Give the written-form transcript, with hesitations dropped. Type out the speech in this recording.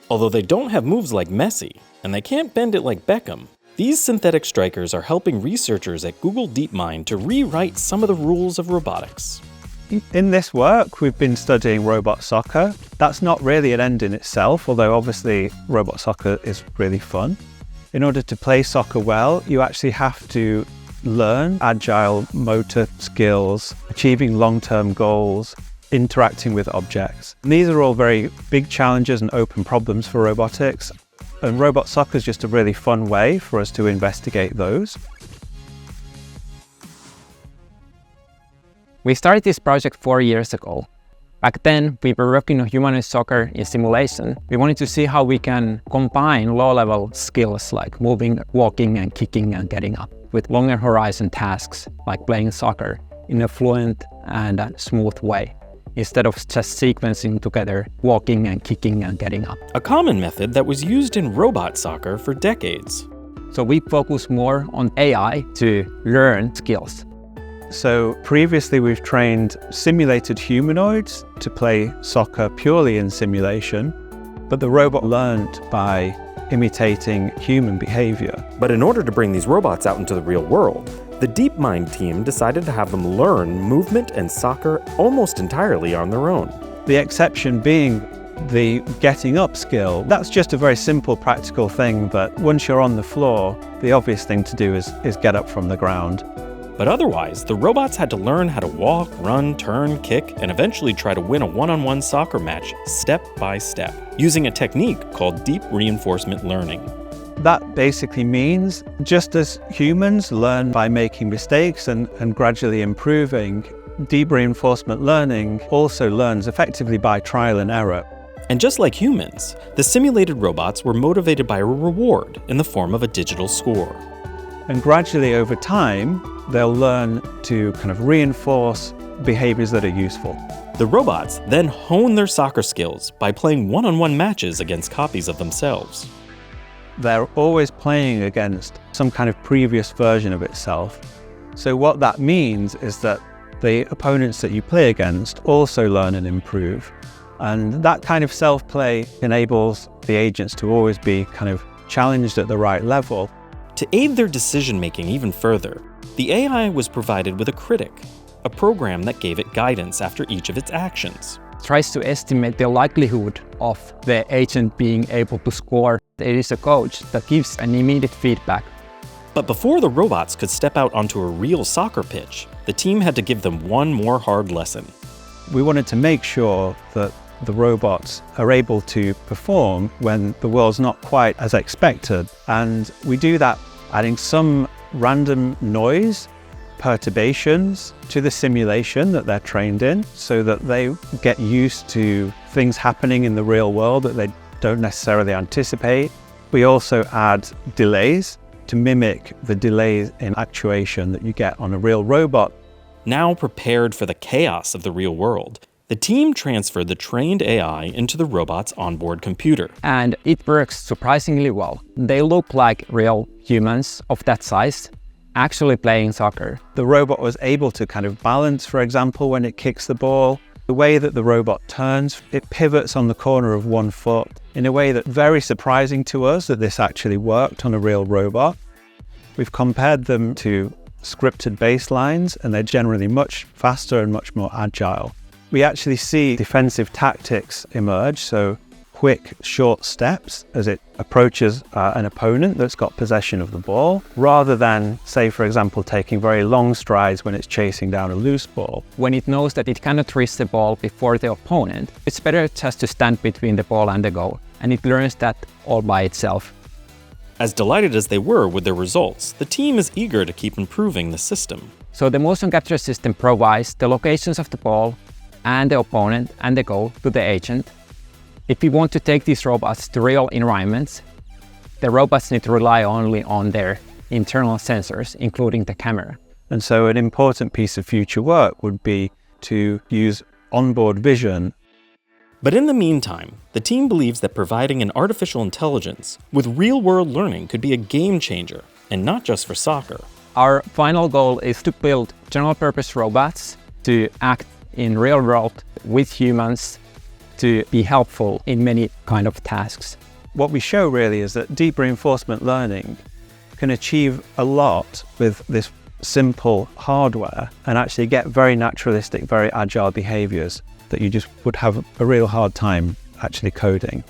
Although they don't have moves like Messi, and they can't bend it like Beckham, these synthetic strikers are helping researchers at Google DeepMind to rewrite some of the rules of robotics. In this work, we've been studying robot soccer. That's not really an end in itself, although obviously robot soccer is really fun. In order to play soccer well, you actually have to learn agile motor skills, achieving long-term goals, interacting with objects. And these are all very big challenges and open problems for robotics. And robot soccer is just a really fun way for us to investigate those. We started this project 4 years ago. Back then, we were working on humanoid soccer in simulation. We wanted to see how we can combine low-level skills like moving, walking, and kicking and getting up with longer horizon tasks like playing soccer in a fluent and smooth way, instead of just sequencing together walking and kicking and getting up. A common method that was used in robot soccer for decades. So we focus more on AI to learn skills. So previously we've trained simulated humanoids to play soccer purely in simulation, but the robot learned by imitating human behavior. But in order to bring these robots out into the real world, the DeepMind team decided to have them learn movement and soccer almost entirely on their own. The exception being the getting up skill. That's just a very simple practical thing, but once you're on the floor, the obvious thing to do is get up from the ground. But otherwise, the robots had to learn how to walk, run, turn, kick, and eventually try to win a one-on-one soccer match step by step, using a technique called deep reinforcement learning. That basically means just as humans learn by making mistakes and gradually improving, deep reinforcement learning also learns effectively by trial and error. And just like humans, the simulated robots were motivated by a reward in the form of a digital score. And gradually over time, they'll learn to kind of reinforce behaviors that are useful. The robots then hone their soccer skills by playing one-on-one matches against copies of themselves. They're always playing against some kind of previous version of itself. So what that means is that the opponents that you play against also learn and improve. And that kind of self-play enables the agents to always be kind of challenged at the right level. To aid their decision-making even further, the AI was provided with a critic, a program that gave it guidance after each of its actions. It tries to estimate the likelihood of the agent being able to score. It is a coach that gives an immediate feedback. But before the robots could step out onto a real soccer pitch, the team had to give them one more hard lesson. We wanted to make sure that the robots are able to perform when the world's not quite as expected. And we do that adding some random noise, perturbations to the simulation that they're trained in so that they get used to things happening in the real world that they don't necessarily anticipate. We also add delays to mimic the delays in actuation that you get on a real robot. Now prepared for the chaos of the real world, the team transferred the trained AI into the robot's onboard computer. And it works surprisingly well. They look like real humans of that size, actually playing soccer. The robot was able to kind of balance, for example, when it kicks the ball. The way that the robot turns, it pivots on the corner of one foot in a way that's very surprising to us that this actually worked on a real robot. We've compared them to scripted baselines, and they're generally much faster and much more agile. We actually see defensive tactics emerge, so quick, short steps as it approaches an opponent that's got possession of the ball, rather than, say, for example, taking very long strides when it's chasing down a loose ball. When it knows that it cannot reach the ball before the opponent, it's better just to stand between the ball and the goal, and it learns that all by itself. As delighted as they were with their results, the team is eager to keep improving the system. So the motion capture system provides the locations of the ball and the opponent and the goal to the agent. If we want to take these robots to real environments, the robots need to rely only on their internal sensors, including the camera. And so an important piece of future work would be to use onboard vision. But in the meantime, the team believes that providing an artificial intelligence with real-world learning could be a game changer, and not just for soccer. Our final goal is to build general-purpose robots to act in real world with humans to be helpful in many kind of tasks. What we show really is that deep reinforcement learning can achieve a lot with this simple hardware and actually get very naturalistic, very agile behaviors that you just would have a real hard time actually coding.